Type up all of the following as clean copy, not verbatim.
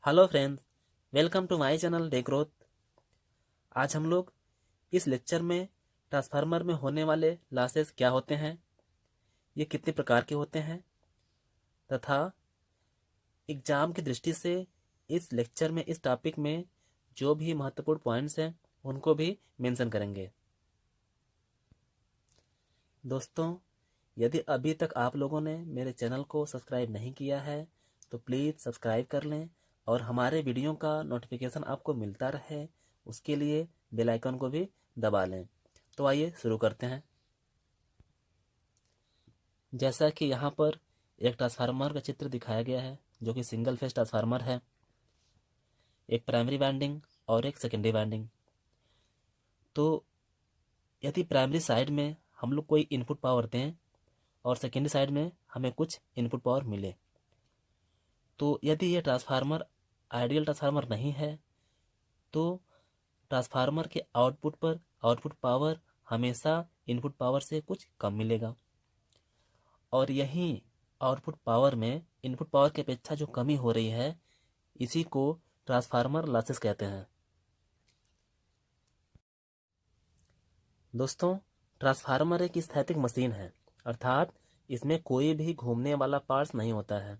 Hello friends, welcome to my channel day growth. आज हम लोग इस लेक्चर में ट्रांसफार्मर में होने वाले लॉसेस क्या होते हैं, ये कितने प्रकार के होते हैं तथा एग्जाम की दृष्टि से इस लेक्चर में इस टॉपिक में जो भी महत्वपूर्ण पॉइंट्स हैं उनको भी मेंशन करेंगे। दोस्तों, यदि अभी तक आप लोगों ने मेरे चैनल को सब्सक्राइब नहीं किया है तो प्लीज़ सब्सक्राइब कर लें और हमारे वीडियो का नोटिफिकेशन आपको मिलता रहे, उसके लिए बेल आइकन को भी दबा लें। तो आइए शुरू करते हैं। जैसा कि यहाँ पर एक ट्रांसफार्मर का चित्र दिखाया गया है जो कि सिंगल फेज ट्रांसफार्मर है, एक प्राइमरी वाइंडिंग और एक सेकेंडरी वाइंडिंग। तो यदि प्राइमरी साइड में हम लोग कोई इनपुट पावर दें और सेकेंडरी साइड में हमें कुछ इनपुट पावर मिले, तो यदि ये ट्रांसफार्मर आइडियल ट्रांसफार्मर नहीं है तो ट्रांसफार्मर के आउटपुट पर आउटपुट पावर हमेशा इनपुट पावर से कुछ कम मिलेगा और यही आउटपुट पावर में इनपुट पावर की अपेक्षा जो कमी हो रही है, इसी को ट्रांसफार्मर लॉसेस कहते हैं। दोस्तों, ट्रांसफार्मर एक स्थैतिक मशीन है, अर्थात इसमें कोई भी घूमने वाला पार्ट्स नहीं होता है,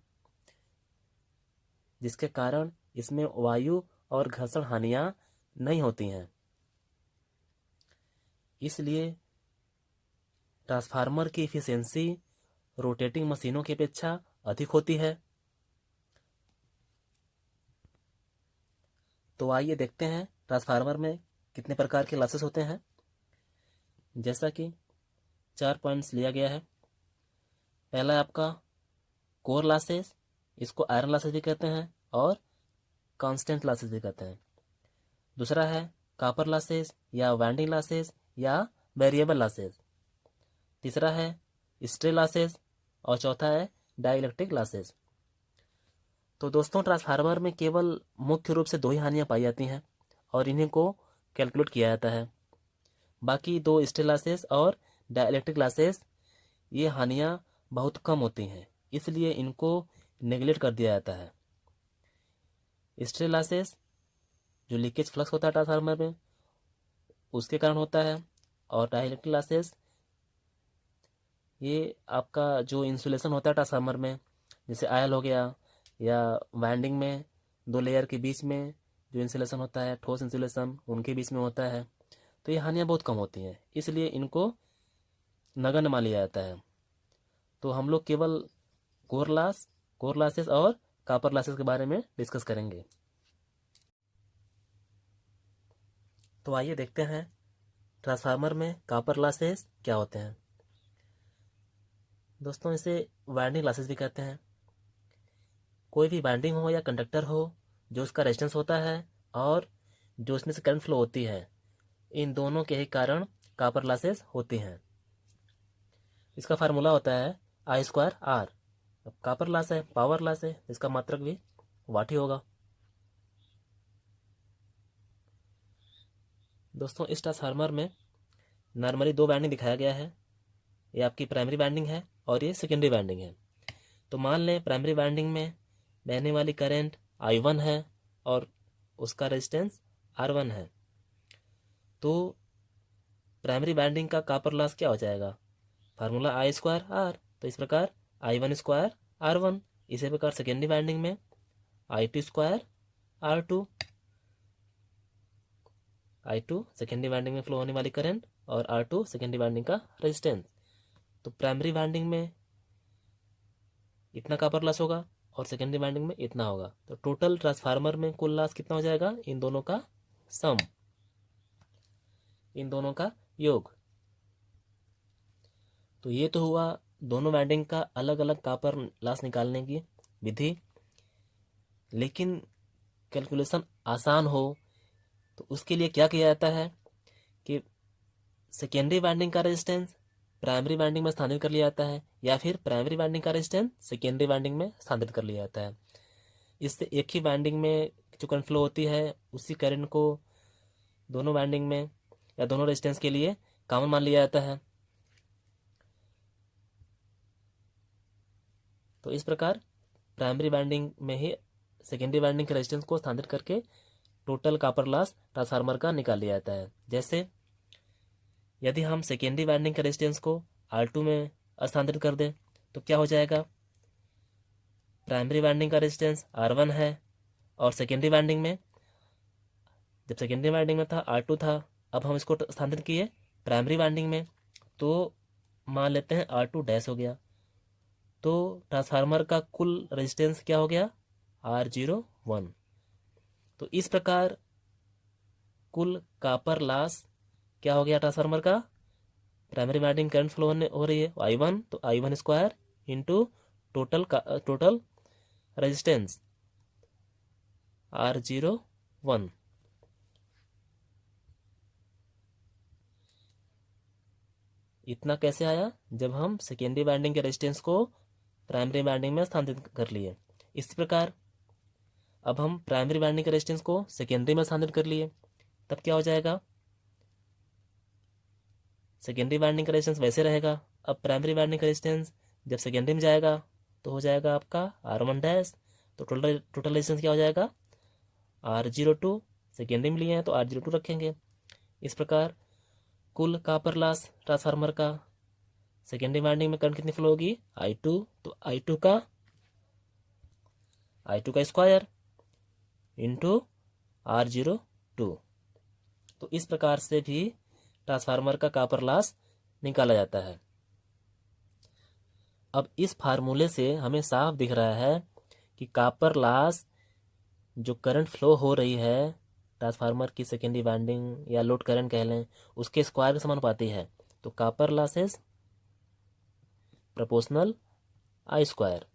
जिसके कारण इसमें वायु और घर्षण हानियां नहीं होती हैं। इसलिए ट्रांसफार्मर की इफिशियंसी रोटेटिंग मशीनों की अपेक्षा अधिक होती है। तो आइए देखते हैं ट्रांसफार्मर में कितने प्रकार के लॉसेस होते हैं। जैसा कि 4 पॉइंट्स लिया गया है। पहला है आपका कोर लॉसेस, इसको आयरन लॉसेस भी कहते हैं और कांस्टेंट लॉसेस भी कहते हैं। दूसरा है कॉपर लॉसेस या वाइंडिंग लॉसेस या वेरिएबल लॉसेस। तीसरा है स्ट्रे लॉसेस और चौथा है डाइइलेक्ट्रिक लॉसेस। तो दोस्तों, ट्रांसफार्मर में केवल मुख्य रूप से दो ही हानियां पाई जाती हैं और इन्हीं को कैलकुलेट किया जाता है। बाकी दो स्ट्रे लॉसेस और डाइइलेक्ट्रिक लॉसेस, ये हानियां बहुत कम होती हैं, इसलिए इनको नेगलेक्ट कर दिया जाता है। स्ट्रे लॉसेस जो लीकेज फ्लक्स होता है ट्रांसफार्मर में, उसके कारण होता है, और डाइइलेक्ट्रिक लॉसेस ये आपका जो इंसुलेशन होता है ट्रांसफार्मर में, जैसे आयल हो गया या वाइंडिंग में दो लेयर के बीच में जो इंसुलेशन होता है, ठोस इंसुलेशन उनके बीच में होता है, तो ये हानियाँ बहुत कम होती हैं, इसलिए इनको नगण्य मान लिया जाता है। तो हम लोग केवल कोर लॉसेस और कॉपर लॉसेस के बारे में डिस्कस करेंगे। तो आइए देखते हैं ट्रांसफार्मर में कॉपर लॉसेस क्या होते हैं। दोस्तों, इसे वाइंडिंग लॉसेस भी कहते हैं। कोई भी वाइंडिंग हो या कंडक्टर हो, जो उसका रेजिस्टेंस होता है और जो उसमें से करंट फ्लो होती है, इन दोनों के ही कारण कॉपर लॉसेस होती हैं। इसका फार्मूला होता है I²R। अब कॉपर लॉस है, पावर लॉस है, इसका मात्रक भी वाट ही होगा। दोस्तों, इस ट्रांसफार्मर में नॉर्मली दो वाइंडिंग दिखाया गया है। ये आपकी प्राइमरी वाइंडिंग है और ये सेकेंडरी वाइंडिंग है। तो मान लें प्राइमरी वाइंडिंग में बहने वाली करंट I1 है और उसका रेजिस्टेंस R1 है। तो प्राइमरी वाइंडिंग का कॉपर लॉस क्या हो जाएगा? Formula I²R। तो इस प्रकार I1² R1। इसी प्रकार सेकेंडरी वाइंडिंग में I2² R2। I2 secondary winding में फ्लो होने वाली करंट और R2 सेकेंडरी वाइंडिंग का रेजिस्टेंस। तो प्राइमरी वाइंडिंग में इतना कॉपर लॉस होगा और सेकेंडरी वाइंडिंग में इतना होगा। तो टोटल ट्रांसफार्मर में कुल लॉस कितना हो जाएगा? इन दोनों का सम, इन दोनों का योग। तो ये तो हुआ दोनों वाइंडिंग का अलग अलग कॉपर लॉस निकालने की विधि। लेकिन कैलकुलेशन आसान हो तो उसके लिए क्या किया जाता है कि सेकेंडरी वाइंडिंग का रेजिस्टेंस प्राइमरी वाइंडिंग में स्थानांतरित कर लिया जाता है या फिर प्राइमरी वाइंडिंग का रेजिस्टेंस सेकेंडरी वाइंडिंग में स्थानांतरित कर लिया जाता है। इससे एक ही वाइंडिंग में जो करंट फ्लो होती है, उसी करंट को दोनों वाइंडिंग में या दोनों रेजिस्टेंस के लिए कॉमन मान लिया जाता है। तो इस प्रकार प्राइमरी वाइंडिंग में ही सेकेंडरी वाइंडिंग के रेजिस्टेंस को स्थानांतरित करके टोटल कॉपर लॉस ट्रांसफार्मर का निकाल लिया जाता है। जैसे यदि हम सेकेंडरी वाइंडिंग के रेजिस्टेंस को R2 में स्थानांतरित कर दें तो क्या हो जाएगा, प्राइमरी वाइंडिंग का रेजिस्टेंस R1 है और सेकेंडरी वाइंडिंग में, जब सेकेंडरी वाइंडिंग में था R2 था, अब हम इसको स्थानांतरित किए प्राइमरी वाइंडिंग में तो मान लेते हैं R2 डैश हो गया, तो ट्रांसफार्मर का कुल रेजिस्टेंस क्या हो गया, R01। तो इस प्रकार कुल कॉपर लॉस क्या हो गया ट्रांसफार्मर का, प्राइमरी वाइंडिंग करंट फ्लो हो रही है I1, तो I1 square into total resistance R01। इतना कैसे आया, जब हम सेकेंडरी वाइंडिंग के रेजिस्टेंस को प्राइमरी वाइंडिंग में स्थानांतरित कर लिए। इसी प्रकार अब हम प्राइमरी वाइंडिंग के रेजिस्टेंस को सेकेंडरी में स्थानांतरित कर लिए, तब क्या हो जाएगा, सेकेंडरी वाइंडिंग का रेजिस्टेंस वैसे रहेगा, अब प्राइमरी वाइंडिंग का रेजिस्टेंस जब सेकेंडरी में जाएगा तो हो जाएगा आपका R1 डैश, तो टोटल रेजिस्टेंस क्या हो जाएगा, R02। सेकेंडरी में लिए हैं तो R02 रखेंगे। इस प्रकार कुल कॉपर लॉस ट्रांसफार्मर का सेकेंडरी वाइंडिंग में करंट कितनी फ्लो होगी, I2, तो I2 का स्क्वायर इंटू R02। तो इस प्रकार से भी ट्रांसफार्मर का कॉपर लॉस निकाला जाता है। अब इस फार्मूले से हमें साफ दिख रहा है कि कॉपर लॉस जो करंट फ्लो हो रही है ट्रांसफार्मर की सेकेंडरी वाइंडिंग या लोड करंट कह लें, उसके स्क्वायर के समानुपाती है। तो copper losses proportional I square.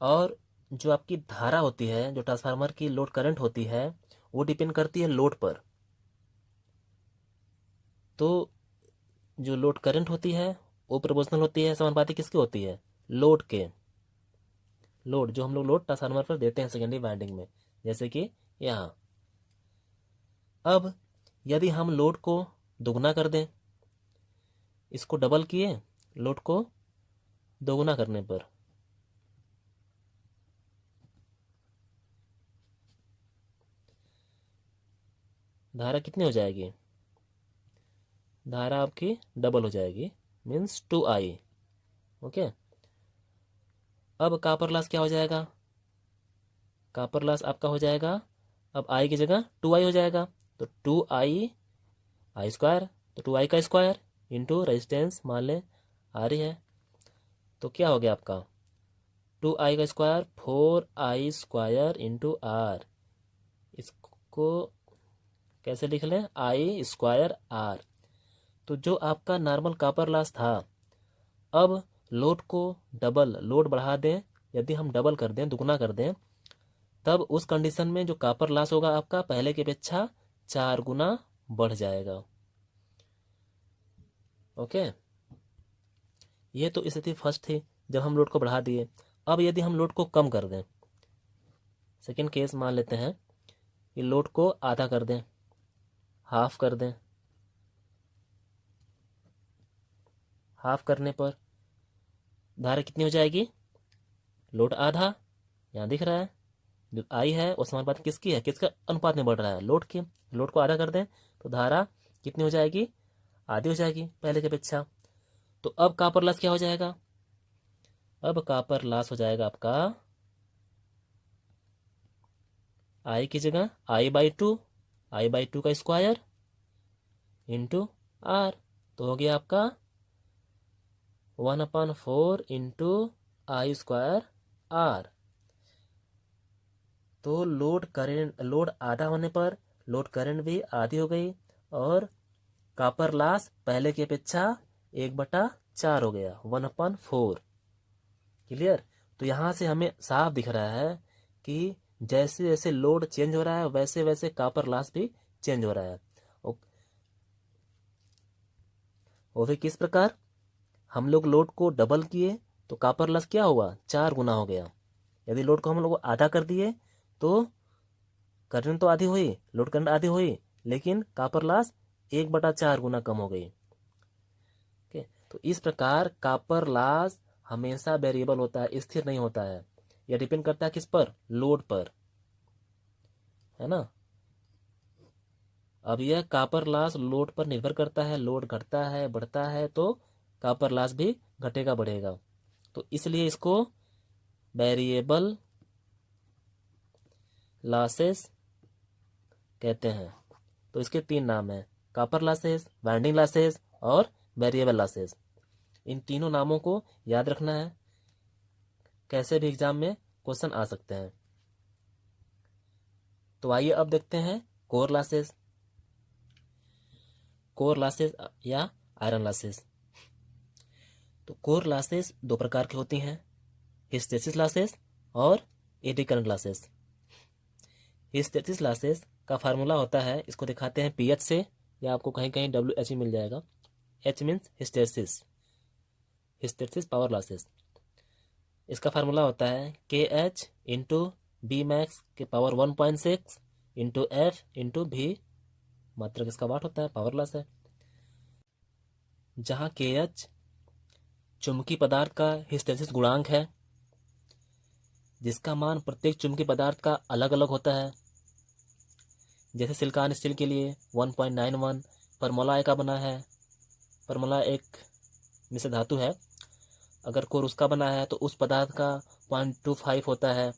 और जो आपकी धारा होती है, जो ट्रांसफार्मर की लोड करंट होती है, वो डिपेंड करती है लोड पर। तो जो लोड करंट होती है वो प्रोपोर्शनल होती है, समानुपाती किसकी होती है, लोड के। लोड जो हम लोग लोड ट्रांसफार्मर पर देते हैं सेकेंडरी वाइंडिंग में, जैसे कि यहाँ। अब यदि हम लोड को दोगुना कर दें, इसको डबल किए, लोड को दोगुना करने पर धारा कितनी हो जाएगी, धारा आपकी डबल हो जाएगी, मीन्स 2I। ओके। अब कॉपर लॉस क्या हो जाएगा, कॉपर लॉस आपका हो जाएगा, अब I की जगह 2I हो जाएगा, तो 2I स्क्वायर, तो 2I का स्क्वायर इंटू रेजिस्टेंस मान लें R है, तो क्या हो गया आपका 2I का square 4I square into R। इसको कैसे लिख लें, I स्क्वायर R। तो जो आपका नॉर्मल कॉपर लॉस था, अब लोड को डबल, लोड बढ़ा दें, यदि हम डबल कर दें, दुगना कर दें, तब उस कंडीशन में जो कॉपर लॉस होगा आपका पहले की अपेक्षा 4 गुना बढ़ जाएगा। ओके, ये तो स्थिति फर्स्ट थी जब हम लोड को बढ़ा दिए। अब यदि हम लोड को कम कर दें, सेकेंड केस मान लेते हैं कि लोड को आधा कर दें, हाफ कर दें। हाफ करने पर धारा कितनी हो जाएगी, लोड आधा, यहाँ दिख रहा है जो I है वो समानुपात किसकी है, किसका अनुपात में बढ़ रहा है, लोड के। लोड को आधा कर दें तो धारा कितनी हो जाएगी, आधी हो जाएगी पहले की अपेक्षा। तो अब कॉपर लॉस क्या हो जाएगा, अब कॉपर लॉस हो जाएगा आपका I की जगह I/2 का स्क्वायर इंटू R, तो हो गया आपका 1/4 इंटू I स्क्वायर R। तो लोड आधा होने पर लोड करंट भी आधी हो गई और कॉपर लॉस पहले की अपेक्षा 1/4 हो गया, 1/4। क्लियर। तो यहाँ से हमें साफ दिख रहा है कि जैसे जैसे लोड चेंज हो रहा है वैसे वैसे कॉपर लॉस भी चेंज हो रहा है। वो भी किस प्रकार, हम लोग लोड को डबल किए तो कॉपर लॉस क्या हुआ, 4 गुना हो गया। यदि लोड को हम लोग आधा कर दिए तो करंट तो आधी हुई, लोड करंट आधी हुई, लेकिन कॉपर लॉस 1/4 गुना कम हो गई। ओके, तो इस प्रकार कॉपर लॉस हमेशा वेरिएबल होता है, स्थिर नहीं होता है। यह डिपेंड करता है किस पर, लोड पर, है ना। अब यह कॉपर लॉस लोड पर निर्भर करता है, लोड घटता है बढ़ता है तो कॉपर लॉस भी घटेगा बढ़ेगा, तो इसलिए इसको वेरिएबल लॉसेस कहते हैं। तो इसके तीन नाम हैं, कॉपर लॉसेस, वाइंडिंग लॉसेस और वेरिएबल लॉसेस। इन तीनों नामों को याद रखना है, कैसे भी एग्जाम में क्वेश्चन आ सकते हैं। तो आइए अब देखते हैं कोर लॉसेस। कोर लॉसेस या आयरन लॉसेस। तो कोर लॉसेस दो प्रकार की होती हैं, हिस्टैरिसीस लॉसेस और eddy current losses. Hysteresis losses का फार्मूला होता है, इसको दिखाते हैं पीएच से, या आपको कहीं कहीं WH मिल जाएगा। H means hysteresis, hysteresis power losses. इसका फार्मूला होता है KH इंटू बी मैक्स के पावर 1.6 इंटू F इंटू भी, मात्रक इसका वाट होता है, पावर लॉस है। जहाँ KH चुंबकीय पदार्थ का हिस्टैरिसीस गुणांक है, जिसका मान प्रत्येक चुंबकीय पदार्थ का अलग अलग होता है। जैसे सिलिकॉन स्टील के लिए 1.91 परमोलाय का बना है, परमोलाय एक मिश्र धातु है, अगर कोर उसका बना है तो उस पदार्थ का 0.25 होता है।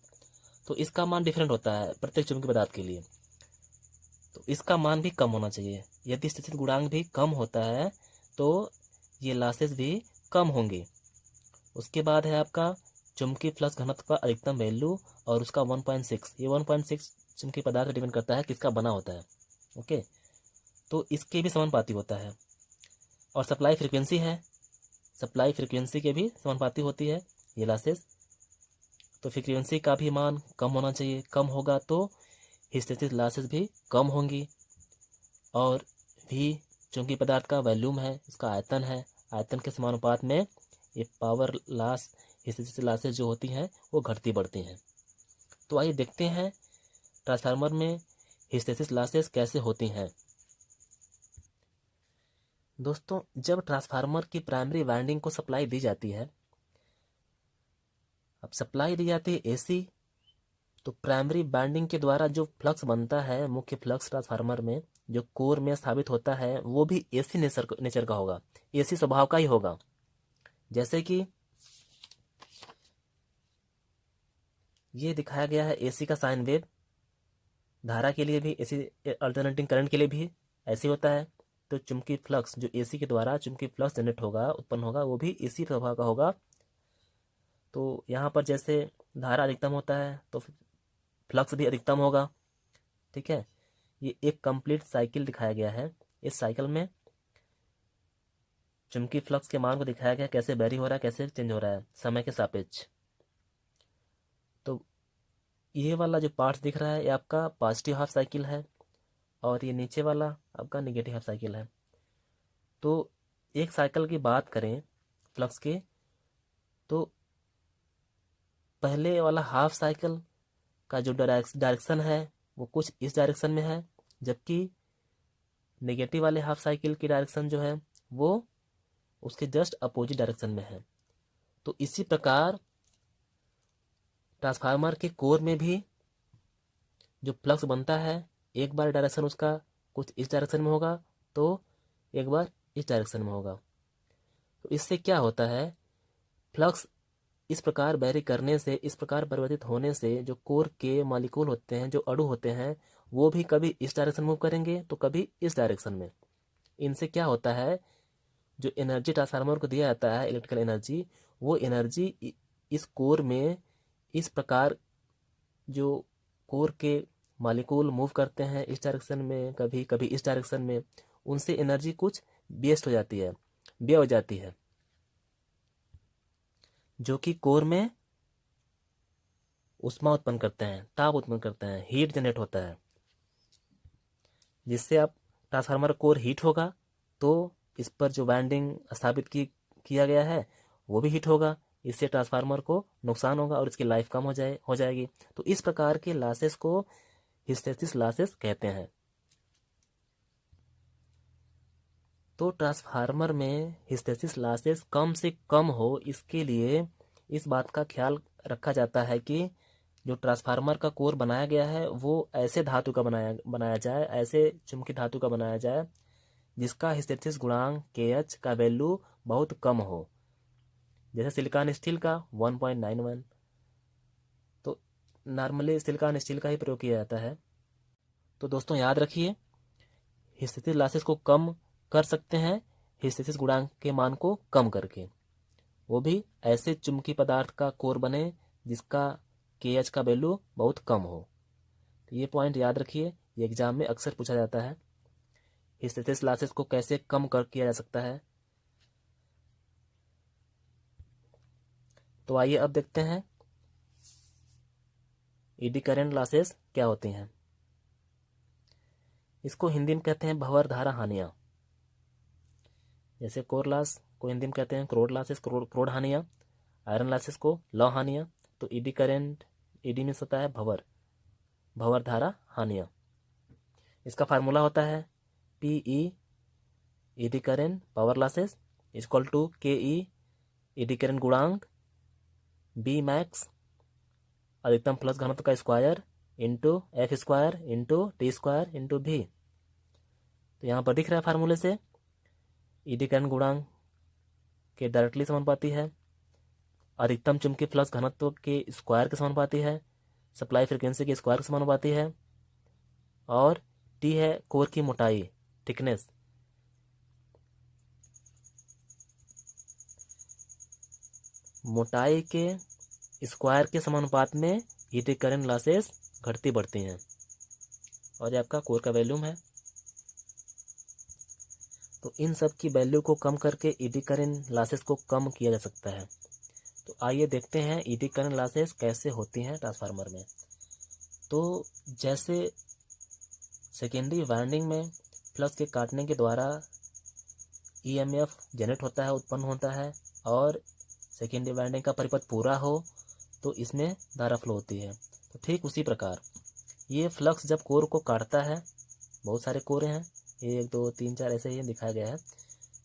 तो इसका मान डिफरेंट होता है प्रत्येक चुंबकीय पदार्थ के लिए, तो इसका मान भी कम होना चाहिए। यदि स्थितिज गुणांक भी कम होता है तो ये लॉसेस भी कम होंगे। उसके बाद है आपका चुंबकीय फ्लक्स घनत्व का अधिकतम वैल्यू और उसका 1.6। ये 1.6 चुंबकीय पदार्थ डिपेंड करता है किसका बना होता है, ओके। तो इसके भी समानुपाती होता है। और सप्लाई फ्रीक्वेंसी है, सप्लाई फ्रीक्वेंसी के भी समानुपाती होती है ये लॉसेस। तो फ्रीक्वेंसी का भी मान कम होना चाहिए, कम होगा तो हिस्टैरिसीस लॉसेस भी कम होंगी। और भी चूंकि पदार्थ का वॉल्यूम है, उसका आयतन है, आयतन के समानुपात में ये पावर लॉस, हिस्टैरिसीस लॉसेस जो होती हैं वो घटती बढ़ती हैं। तो आइए देखते हैं ट्रांसफार्मर में हिस्टैरिसीस लॉसेस कैसे होती हैं। दोस्तों, जब ट्रांसफार्मर की प्राइमरी वाइंडिंग को सप्लाई दी जाती है, अब सप्लाई दी जाती है AC, तो प्राइमरी वाइंडिंग के द्वारा जो फ्लक्स बनता है, मुख्य फ्लक्स ट्रांसफार्मर में जो कोर में स्थापित होता है, वो भी AC नेचर का होगा, AC स्वभाव का ही होगा। जैसे कि ये दिखाया गया है AC का साइन वेव, धारा के लिए भी AC, अल्टरनेटिंग करंट के लिए भी ऐसे होता है। तो चुंबकीय फ्लक्स जो AC के द्वारा चुंबकीय फ्लक्स जनरेट होगा, उत्पन्न होगा, वो भी AC स्वभाव का होगा। तो यहाँ पर जैसे धारा अधिकतम होता है तो फ्लक्स भी अधिकतम होगा, ठीक है। ये एक कंप्लीट साइकिल दिखाया गया है। इस साइकिल में चुंबकीय फ्लक्स के मान को दिखाया गया, कैसे वेरी हो रहा है, कैसे चेंज हो रहा है समय के सापेक्ष। तो ये वाला जो पार्ट दिख रहा है ये आपका पॉजिटिव हाफ साइकिल है, और ये नीचे वाला आपका निगेटिव हाफ साइकिल है। तो एक साइकिल की बात करें फ्लक्स के, तो पहले वाला हाफ साइकिल का जो डायरेक्शन है वो कुछ इस डायरेक्शन में है, जबकि नेगेटिव वाले हाफ साइकिल की डायरेक्शन जो है वो उसके जस्ट अपोजिट डायरेक्शन में है। तो इसी प्रकार ट्रांसफार्मर के कोर में भी जो फ्लक्स बनता है, एक बार डायरेक्शन उसका कुछ इस डायरेक्शन में होगा तो एक बार इस डायरेक्शन में होगा। तो इससे क्या होता है, फ्लक्स इस प्रकार वेरी करने से, इस प्रकार परिवर्तित होने से जो कोर के मॉलिक्यूल होते हैं, जो अणु होते हैं, वो भी कभी इस डायरेक्शन मूव करेंगे तो कभी इस डायरेक्शन में। इनसे क्या होता है, जो एनर्जी ट्रांसफार्मर को दिया जाता है इलेक्ट्रिकल एनर्जी, वो एनर्जी इस कोर में इस प्रकार जो कोर के मॉलिक्यूल मूव करते हैं इस डायरेक्शन में, कभी कभी इस डायरेक्शन में, उनसे एनर्जी कुछ वेस्ट हो जाती है, व्यय हो जाती है, जो कि कोर में ऊष्मा उत्पन्न करते हैं, ताप उत्पन्न करते हैं, हीट जनरेट होता है, जिससे आप ट्रांसफार्मर कोर हीट होगा तो इस पर जो वाइंडिंग स्थापित किया गया है वो भी हीट होगा, इससे ट्रांसफार्मर को नुकसान होगा और इसकी लाइफ कम हो जाएगी। तो इस प्रकार के लॉसेस को हिस्टैरिसीस लॉसेस कहते हैं। तो ट्रांसफार्मर में हिस्टैरिसीस लॉसेस कम से कम हो, इसके लिए इस बात का ख्याल रखा जाता है कि जो ट्रांसफार्मर का कोर बनाया गया है वो ऐसे धातु का बनाया जाए, ऐसे चुंबकीय धातु का बनाया जाए जिसका हिस्टैरिसीस गुणांक KH का वैल्यू बहुत कम हो। जैसे सिलिकॉन स्टील का 1.91। तो नॉर्मली सिलिकॉन स्टील का ही प्रयोग किया जाता है। तो दोस्तों याद रखिए, हिस्टैरिसीस लॉसेस को कम कर सकते हैं हिस्टैरिसीस गुणांक के मान को कम करके, वो भी ऐसे चुंबकीय पदार्थ का कोर बने जिसका KH का वैल्यू बहुत कम हो। तो ये पॉइंट याद रखिए, ये एग्जाम में अक्सर पूछा जाता है। हिस्टैरिसीस लॉसेस को कैसे कम कर किया जा सकता है। तो आइए अब देखते हैं ईडी करंट लॉसेस क्या होती हैं। इसको हिंदी में कहते हैं भंवर धारा हानियाँ। जैसे कोर लॉस को हिंदी में कहते हैं करोड़ लॉसेस, करोड़ हानियाँ। आयरन लॉसेस को लौ हानियाँ। तो ईडी करंट, ईडी मीन्स होता है भंवर धारा हानियाँ। इसका फार्मूला होता है PE eddy current power losses equal to KE eddy current गुणांक B मैक्स अधिकतम फ्लक्स घनत्व का square into F square into T square into V। तो यहाँ पर दिख रहा है फार्मूले से ईडी करंट गुणांक के डायरेक्टली समानुपाती है, अधिकतम चुंबकीय फ्लक्स घनत्व के स्क्वायर के समानुपाती है, सप्लाई फ्रीक्वेंसी के स्क्वायर के समानुपाती है, और T है कोर की मोटाई, थिकनेस। मोटाई के स्क्वायर के समानुपात में ईडी करंट लॉसेस घटती बढ़ती हैं, और ये आपका कोर का वैल्यूम है। तो इन सब की वैल्यू को कम करके ईडी करंट लॉसेस को कम किया जा सकता है। तो आइए देखते हैं ईडी करंट लॉसेस कैसे होती हैं ट्रांसफार्मर में। तो जैसे सेकेंडरी वाइंडिंग में फ्लक्स के काटने के द्वारा EMF जनरेट होता है, उत्पन्न होता है, और सेकेंडरी वाइंडिंग का परिपथ पूरा हो तो इसमें धारा फ्लो होती है। तो ठीक उसी प्रकार ये फ्लक्स जब कोर को काटता है, बहुत सारे कोर हैं, 1 2 3 4 ऐसे ही दिखाया गया है।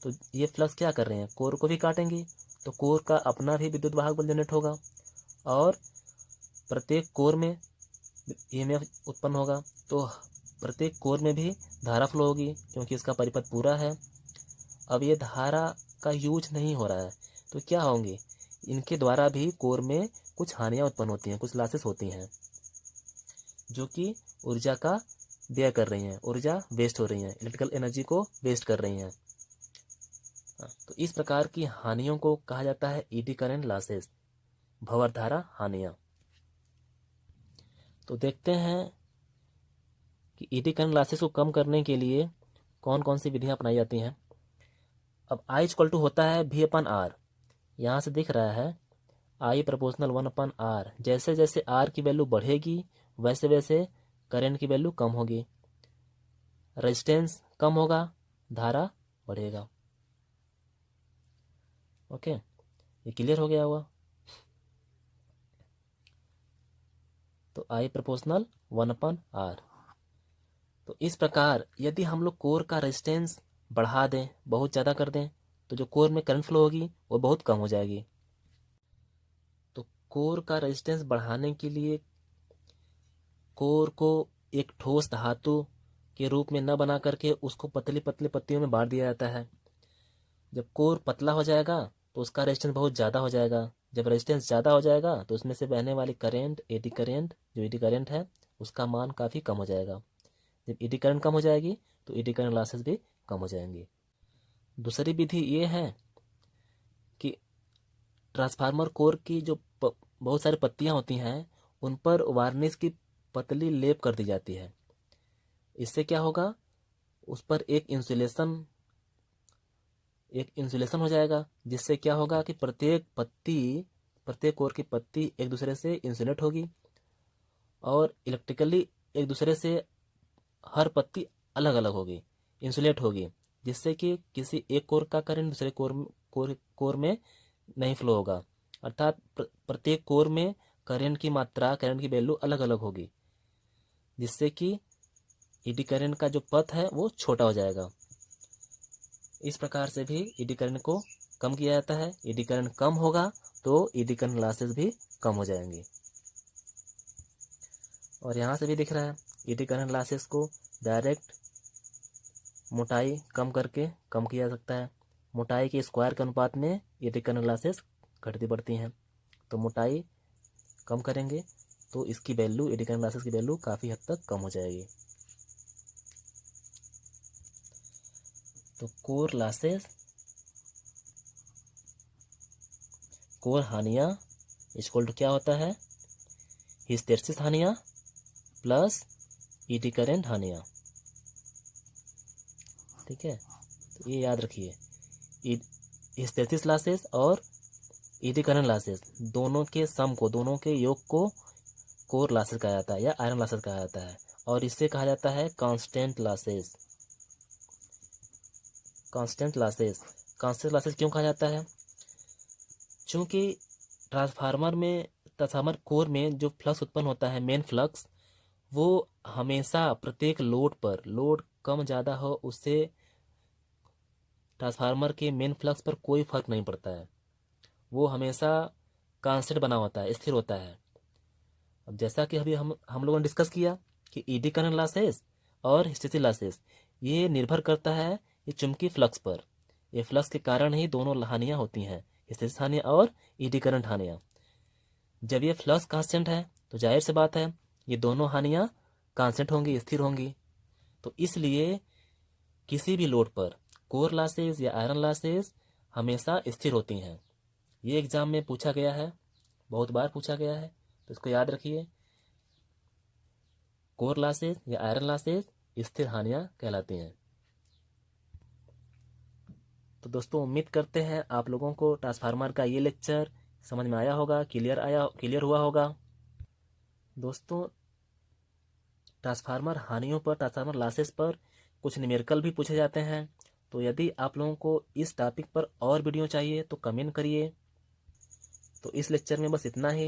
तो ये फ्लक्स क्या कर रहे हैं, कोर को भी काटेंगे, तो कोर का अपना भी विद्युत वाहक बल जनरेट होगा, और प्रत्येक कोर में EMF उत्पन्न होगा, तो प्रत्येक कोर में भी धारा फ्लो होगी क्योंकि इसका परिपथ पूरा है। अब ये धारा का यूज नहीं हो रहा है तो क्या होंगे, इनके द्वारा भी कोर में कुछ हानियाँ उत्पन्न होती हैं, कुछ लॉसेस होती हैं जो कि ऊर्जा का व्यय कर रही हैं, ऊर्जा वेस्ट हो रही हैं, इलेक्ट्रिकल एनर्जी को वेस्ट कर रही हैं। तो इस प्रकार की हानियों को कहा जाता है ईडी करंट लॉसेस, भंवर धारा हानियाँ। तो देखते हैं कि ईडी करंट लॉसेस को कम करने के लिए कौन कौन सी विधियां अपनाई जाती हैं। अब I इक्वल टू होता है V/R। यहाँ से दिख रहा है I प्रोपोर्शनल 1/R। जैसे जैसे R की वैल्यू बढ़ेगी वैसे वैसे करंट की वैल्यू कम होगी, रेजिस्टेंस कम होगा, धारा बढ़ेगा। ओके, ये क्लियर हो गया होगा। तो I प्रोपोर्शनल 1/R। तो इस प्रकार यदि हम लोग कोर का रेजिस्टेंस बढ़ा दें, बहुत ज़्यादा कर दें, तो जो कोर में करंट फ्लो होगी वो बहुत कम हो जाएगी। तो कोर का रेजिस्टेंस बढ़ाने के लिए कोर को एक ठोस धातु के रूप में न बना करके उसको पतली पतली पत्तियों में बांट दिया जाता है। जब कोर पतला हो जाएगा तो उसका रेजिस्टेंस बहुत ज़्यादा हो जाएगा। जब रेजिस्टेंस ज़्यादा हो जाएगा तो उसमें से बहने वाली करंट, एडी करंट, जो एडी करंट है उसका मान काफ़ी कम हो जाएगा। जब एडी करंट कम हो जाएगी तो एडी करंट लॉसेस भी कम हो जाएंगी। दूसरी विधि ये है कि ट्रांसफार्मर कोर की जो बहुत सारी पत्तियां होती हैं उन पर वार्निश की पतली लेप कर दी जाती है। इससे क्या होगा, उस पर एक इंसुलेशन हो जाएगा, जिससे क्या होगा कि प्रत्येक कोर की पत्ती एक दूसरे से इंसुलेट होगी और इलेक्ट्रिकली एक दूसरे से हर पत्ती अलग अलग होगी, इंसुलेट होगी, जिससे कि किसी एक कोर का करंट दूसरे कोर में नहीं फ्लो होगा। अर्थात प्रत्येक कोर में करंट की मात्रा, करंट की वैल्यू अलग अलग होगी, जिससे कि ईडी करंट का जो पथ है वो छोटा हो जाएगा। इस प्रकार से भी ईडी करंट को कम किया जाता है। ईडी करंट कम होगा तो ईडी करंट लॉसेस भी कम हो जाएंगी। और यहाँ से भी दिख रहा है ईडी करंट लॉसेस को डायरेक्ट मोटाई कम करके कम किया जा सकता है। मोटाई के स्क्वायर के अनुपात में ईडी करंट लॉसेस घटती बढ़ती हैं। तो मोटाई कम करेंगे तो इसकी वैल्यू, ईडी करंट लॉसेस की वैल्यू काफ़ी हद तक कम हो जाएगी। तो कोर लॉसेस, कोर हानियाँ इक्वल टू क्या होता है, हिस्टैरिसीस हानियाँ प्लस ईडी करंट हानियाँ। ठीक है, तो ये याद रखिए, हिस्टैरिसीस लॉसेस और ईडी करंट लॉसेस दोनों के सम को, दोनों के योग को कोर लॉसेस कहा जाता है या आयरन लॉसेस कहा जाता है। और इससे कहा जाता है constant losses. Constant losses, constant losses क्यों कहा जाता है? क्योंकि ट्रांसफार्मर कोर में जो फ्लक्स उत्पन्न होता है, मेन फ्लक्स, वो हमेशा प्रत्येक लोड पर, लोड कम ज़्यादा हो उससे ट्रांसफार्मर के मेन फ्लक्स पर कोई फर्क नहीं पड़ता है। वो हमेशा कांस्टेंट बना होता है, स्थिर होता है। अब जैसा कि अभी हम लोगों ने डिस्कस किया कि ईडी करंट लॉसेस और हिस्टैरिसीस लॉसेस ये निर्भर करता है ये चुंबकीय फ्लक्स पर। ये फ्लक्स के कारण ही दोनों हानियाँ होती हैं, हिस्टैरिसीस हानियाँ और ईडी करंट हानियाँ। जब ये फ्लक्स कांस्टेंट है तो जाहिर सी बात है ये दोनों हानियाँ कांस्टेंट होंगी, स्थिर होंगी। तो इसलिए किसी भी लोड पर कोर लॉसेस या आयरन लॉसेस हमेशा स्थिर होती हैं। ये एग्जाम में पूछा गया है, बहुत बार पूछा गया है, तो इसको याद रखिए। कोर लॉसेस या आयरन लॉसेस स्थिर हानियाँ कहलाती हैं। तो दोस्तों उम्मीद करते हैं आप लोगों को ट्रांसफार्मर का ये लेक्चर समझ में आया होगा, क्लियर हुआ होगा। दोस्तों ट्रांसफार्मर हानियों पर, ट्रांसफार्मर लॉसेस पर कुछ न्यूमेरिकल भी पूछे जाते हैं। तो यदि आप लोगों को इस टॉपिक पर और वीडियो चाहिए तो कमेंट करिए। तो इस लेक्चर में बस इतना ही।